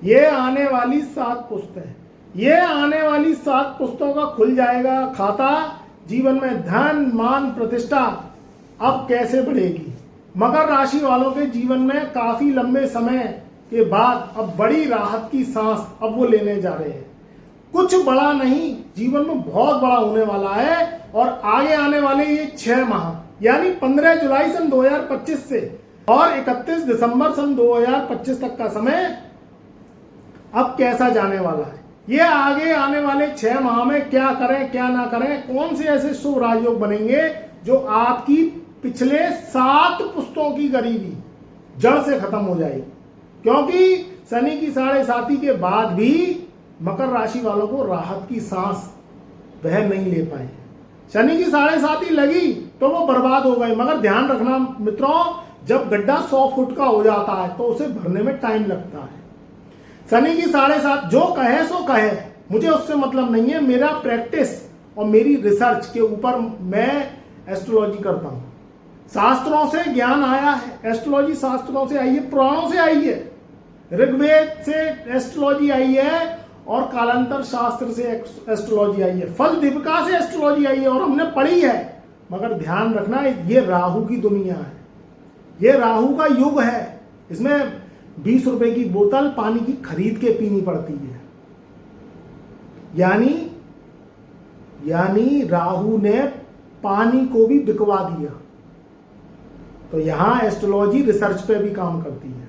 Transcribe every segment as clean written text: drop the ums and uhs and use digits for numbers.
ये आने वाली 7 पुस्तें, ये आने वाली 7 पुस्तों का खुल जाएगा खाता। जीवन में धन मान प्रतिष्ठा अब कैसे बढ़ेगी। मकर राशि वालों के जीवन में काफी लंबे समय के बाद अब बड़ी राहत की सांस अब वो लेने जा रहे हैं। कुछ बड़ा नहीं, जीवन में बहुत बड़ा होने वाला है। और आगे आने वाले ये 6 माह यानी 15 जुलाई सन 2025 से और 31 दिसंबर सन 2025 तक का समय अब कैसा जाने वाला है। ये आगे आने वाले 6 माह में क्या करें क्या ना करें, कौन से ऐसे शुभ राजयोग बनेंगे जो आपकी पिछले 7 पुस्तों की गरीबी जड़ से खत्म हो जाएगी। क्योंकि शनि की 7.5 के बाद भी मकर राशि वालों को राहत की सांस वह नहीं ले पाए। शनि की 7.5 लगी तो वो बर्बाद हो गए। मगर ध्यान रखना मित्रों, जब गड्ढा 100 फुट का हो जाता है तो उसे भरने में टाइम लगता है। शनि की 7.5 जो कहे सो कहे, मुझे उससे मतलब नहीं है। मेरा प्रैक्टिस और मेरी रिसर्च के ऊपर मैं एस्ट्रोलॉजी करता हूं। शास्त्रों से ज्ञान आया है, एस्ट्रोलॉजी शास्त्रों से आई है, पुराणों से आई है, ऋग्वेद से एस्ट्रोलॉजी आई है और कालांतर शास्त्र से एस्ट्रोलॉजी आई है, फल दीपिका से एस्ट्रोलॉजी आई है और हमने पढ़ी है। मगर ध्यान रखना, ये राहु की दुनिया है, ये राहु का युग है। इसमें 20 रुपए की बोतल पानी की खरीद के पीनी पड़ती है। यानी राहु ने पानी को भी बिकवा दिया। तो यहां एस्ट्रोलॉजी रिसर्च पे भी काम करती है।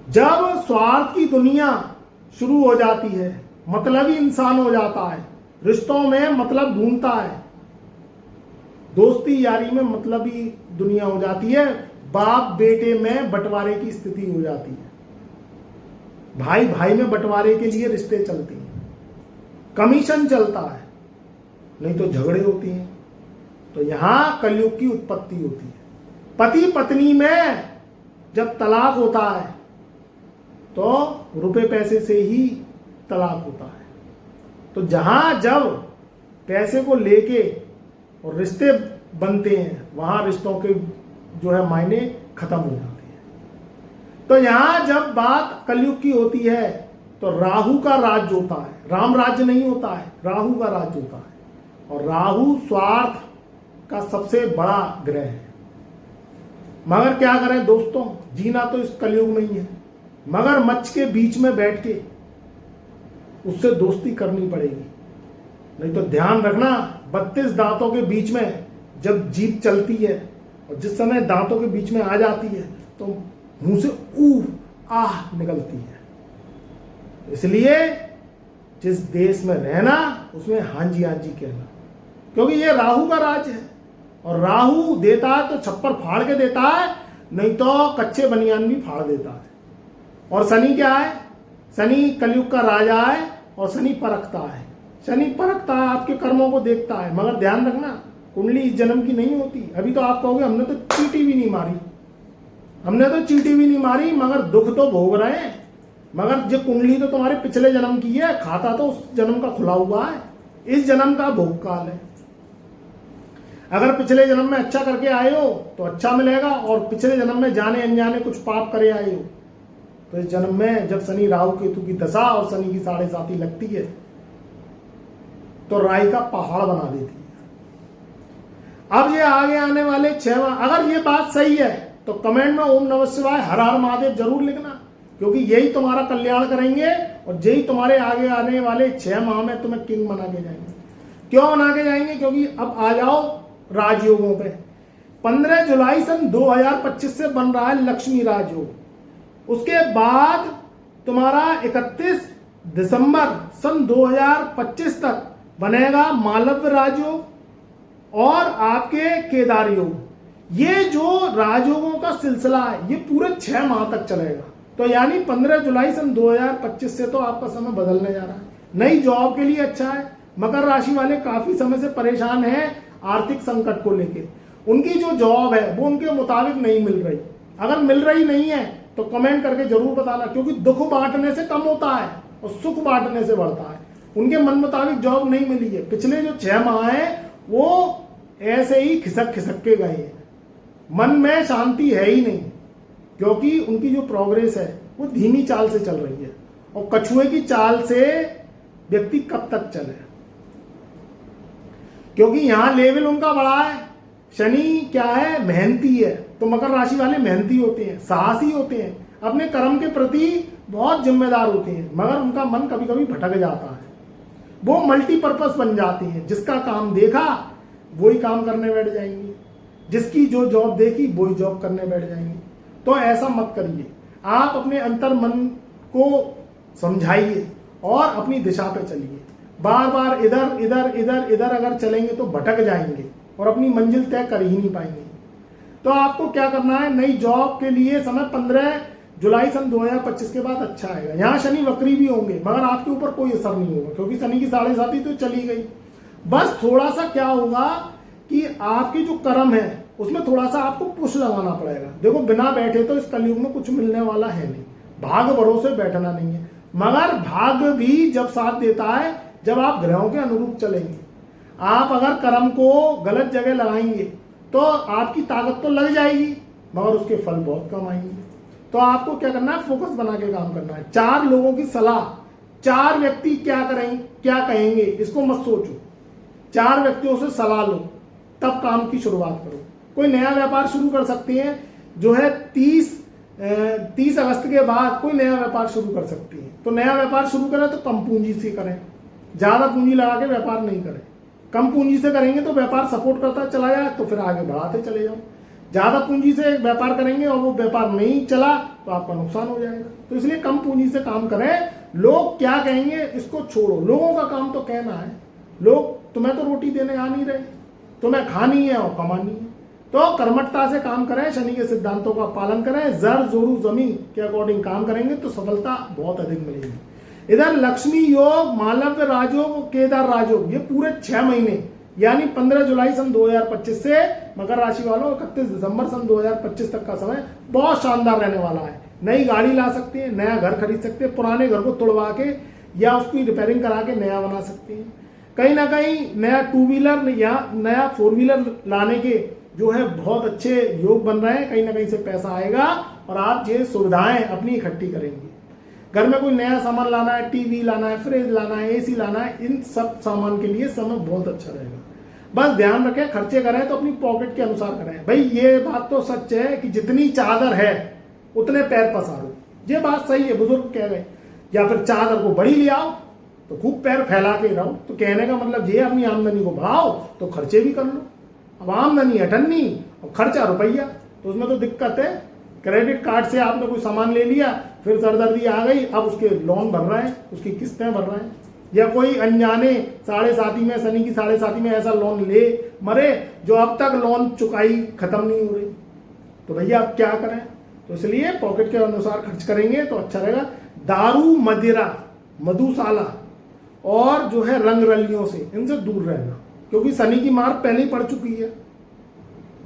जब स्वार्थ की दुनिया शुरू हो जाती है, मतलबी इंसान हो जाता है, रिश्तों में मतलब ढूंढता है, दोस्ती यारी में मतलबी दुनिया हो जाती है, बाप बेटे में बंटवारे की स्थिति हो जाती है, भाई भाई में बंटवारे के लिए रिश्ते चलते हैं, कमीशन चलता है, नहीं तो झगड़े होती हैं। तो यहां कलयुग की उत्पत्ति होती है। पति पत्नी में जब तलाक होता है तो रुपए पैसे से ही तलाक होता है। तो जहां जब पैसे को लेके और रिश्ते बनते हैं, वहां रिश्तों के जो है मायने खत्म हो जाते हैं। तो यहां जब बात कलयुग की होती है तो राहु का राज्य होता है, राम राज्य नहीं होता है, राहु का राज्य होता है। और राहु स्वार्थ का सबसे बड़ा ग्रह है। मगर क्या करें दोस्तों, जीना तो इस कलयुग में ही है। मगर मच्छ के बीच में बैठ के उससे दोस्ती करनी पड़ेगी, नहीं तो ध्यान रखना 32 दांतों के बीच में जब जीभ चलती है और जिस समय दांतों के बीच में आ जाती है तो मुंह से आह निकलती है। इसलिए जिस देश में रहना उसमें हांजी हांजी कहना, क्योंकि ये राहु का राज है। और राहु देता है तो छप्पर फाड़ के देता है, नहीं तो कच्चे बनियान भी फाड़ देता है। और शनि क्या है? शनि कलयुग का राजा है और शनि परखता है। शनि परखता है, आपके कर्मों को देखता है। मगर ध्यान रखना, कुंडली इस जन्म की नहीं होती। अभी तो आप कहोगे हमने तो चींटी भी नहीं मारी, हमने तो चींटी भी नहीं मारी, मगर दुख तो भोग रहे हैं। मगर जो कुंडली तो तुम्हारे पिछले जन्म की है, खाता तो उस जन्म का खुला हुआ है। इस जन्म का भोग काल है। अगर पिछले जन्म में अच्छा करके आए हो तो अच्छा मिलेगा, और पिछले जन्म में जाने अनजाने कुछ पाप करे आए हो तो इस जन्म में जब शनि राहु केतु की दशा और शनि की 7.5 लगती है तो राई का पहाड़ बना देती है। अब ये आगे आने वाले 6 माह, अगर ये बात सही है तो कमेंट में ओम नमः शिवाय हर हर महादेव जरूर लिखना, क्योंकि यही तुम्हारा कल्याण करेंगे और यही तुम्हारे आगे आने वाले 6 माह में तुम्हें किंग बना के जाएंगे। क्यों बना के जाएंगे? क्योंकि अब आ जाओ राजयोगों पे। 15 जुलाई सन 2025 से बन रहा है लक्ष्मी राजयोग। उसके बाद तुम्हारा 31 दिसंबर सन 2025 तक बनेगा मालव्य राजयोग और आपके केदार योग। ये जो राजयोगों का सिलसिला है ये पूरे 6 माह तक चलेगा। तो यानी 15 जुलाई सन 2025 से तो आपका समय बदलने जा रहा है। नई जॉब के लिए अच्छा है। मकर राशि वाले काफी समय से परेशान हैं आर्थिक संकट को लेके। उनकी जो जॉब है वो उनके मुताबिक नहीं मिल रही। अगर मिल रही नहीं है तो कमेंट करके जरूर बताना, क्योंकि दुख बांटने से कम होता है और सुख बांटने से बढ़ता है। उनके मन मुताबिक जॉब नहीं मिली है। पिछले जो 6 माह है वो ऐसे ही खिसक खिसक के गए हैं। मन में शांति है ही नहीं, क्योंकि उनकी जो प्रोग्रेस है वो धीमी चाल से चल रही है, और कछुए की चाल से व्यक्ति कब तक चले, क्योंकि यहां लेवल उनका बड़ा है। शनि क्या है, मेहनती है, तो मकर राशि वाले मेहनती होते हैं, साहसी होते हैं, अपने कर्म के प्रति बहुत जिम्मेदार होते हैं, मगर उनका मन कभी कभी भटक जाता है। वो मल्टीपर्पस बन जाते हैं, जिसका काम देखा वही काम करने बैठ जाएंगे, जिसकी जो जॉब देखी वही जॉब करने बैठ जाएंगे। तो ऐसा मत करिए, आप अपने अंतर मन को समझाइए और अपनी दिशा पे चलिए। बार बार इधर इधर इधर इधर अगर चलेंगे तो भटक जाएंगे और अपनी मंजिल तय कर ही नहीं पाएंगे। तो आपको क्या करना है, नई जॉब के लिए समय 15 जुलाई सन 2025 के बाद अच्छा आएगा। यहाँ शनि वक्री भी होंगे, मगर आपके ऊपर कोई असर नहीं होगा, क्योंकि शनि की 7.5 तो चली गई। बस थोड़ा सा क्या होगा कि आपके जो कर्म है उसमें थोड़ा सा आपको पुश लगाना पड़ेगा। देखो, बिना बैठे तो इस कलयुग में कुछ मिलने वाला है नहीं, भाग भरोसे बैठना नहीं है, मगर भाग्य भी जब साथ देता है जब आप ग्रहों के अनुरूप चलेंगे। आप अगर कर्म को गलत जगह लगाएंगे तो आपकी ताकत तो लग जाएगी, मगर उसके फल बहुत कम आएंगे। तो आपको क्या करना है, फोकस बना के काम करना है। 4 लोगों की सलाह, 4 व्यक्ति क्या करेंगे, क्या कहेंगे, इसको मत सोचो। 4 व्यक्तियों से सलाह लो, तब काम की शुरुआत करो। कोई नया व्यापार शुरू कर सकते हैं, जो है 30 अगस्त के बाद कोई नया व्यापार शुरू कर सकती है। तो नया व्यापार शुरू करें तो कम पूंजी से करें, ज्यादा पूंजी लगा के व्यापार नहीं करें। कम पूंजी से करेंगे तो व्यापार सपोर्ट करता चला जाए तो फिर आगे बढ़ाते चले जाओ। ज्यादा पूंजी से व्यापार करेंगे और वो व्यापार नहीं चला तो आपका नुकसान हो जाएगा। तो इसलिए कम पूंजी से काम करें। लोग क्या कहेंगे इसको छोड़ो, लोगों का काम तो कहना है। लोग तुम्हें तो रोटी देने आ नहीं रहे, तुम्हें खानी है और कमानी है। तो कर्मठता से काम करें, शनि के सिद्धांतों का पालन करें, जर जोरू जमी के अकॉर्डिंग काम करेंगे तो सफलता बहुत अधिक मिलेगी। इधर लक्ष्मी योग, मालव्य राजयोग, केदार राजयोग, ये पूरे 6 महीने यानी 15 जुलाई सन 2025 से मकर राशि वालों 31 दिसंबर सन 2025 तक का समय बहुत शानदार रहने वाला है। नई गाड़ी ला सकते हैं, नया घर खरीद सकते हैं, पुराने घर को तोड़वा के या उसकी रिपेयरिंग करा के नया बना सकते हैं। कहीं ना कहीं नया 2 व्हीलर या नया 4 व्हीलर लाने के जो है बहुत अच्छे योग बन रहे हैं। कहीं ना कहीं से पैसा आएगा और आप ये सुविधाएं अपनी इकट्ठी करेंगे। घर में कोई नया सामान लाना है, टीवी लाना है, फ्रिज लाना है, एसी लाना है, इन सब सामान के लिए समय बहुत अच्छा रहेगा। बस ध्यान रखें, खर्चे करें तो अपनी पॉकेट के अनुसार करें। भाई ये बात तो सच है कि जितनी चादर है उतने पैर पसारो, ये बात सही है, बुजुर्ग कह गए। या फिर चादर को बड़ी ले आओ तो खूब पैर फैला के रहो। तो कहने का मतलब ये, अपनी आमदनी को बढ़ाओ तो खर्चे भी कर लो। अब आमदनी अठन्नी और खर्चा रुपया, तो उसमें तो दिक्कत है। क्रेडिट कार्ड से आपने कोई सामान ले लिया, फिर सरदर्दी आ गई, अब उसके लोन भर रहे हैं, उसकी किस्तें भर रहे हैं। या कोई अनजाने 7.5 में, शनि की 7.5 में ऐसा लोन ले मरे जो अब तक लोन चुकाई खत्म नहीं हो रही। तो भैया अब क्या करें? तो इसलिए पॉकेट के अनुसार खर्च करेंगे तो अच्छा रहेगा। दारू, मदिरा, मधुशाला और जो है रंग रलियों से, इनसे दूर रहना, क्योंकि शनि की मार पहले ही पड़ चुकी है,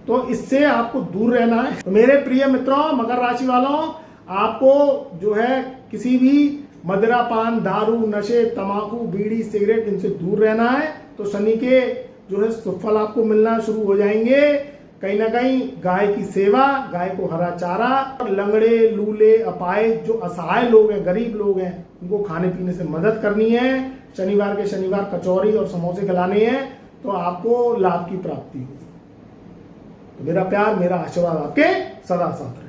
तो इससे आपको दूर रहना है। तो मेरे प्रिय मित्रों, मकर राशि वालों, आपको जो है किसी भी मदिरा, पान, दारू, नशे, तंबाकू, बीड़ी, सिगरेट, इनसे दूर रहना है। तो शनि के जो है सुफल आपको मिलना शुरू हो जाएंगे। कहीं ना कहीं गाय की सेवा, गाय को हरा चारा, लंगड़े, लूले, अपाए, जो असहाय लोग हैं, गरीब लोग हैं, उनको खाने पीने से मदद करनी है। शनिवार के शनिवार कचौरी और समोसे खिलाने हैं, तो आपको लाभ की प्राप्ति होगी। तो मेरा प्यार, मेरा आशीर्वाद आपके सदा साथ है।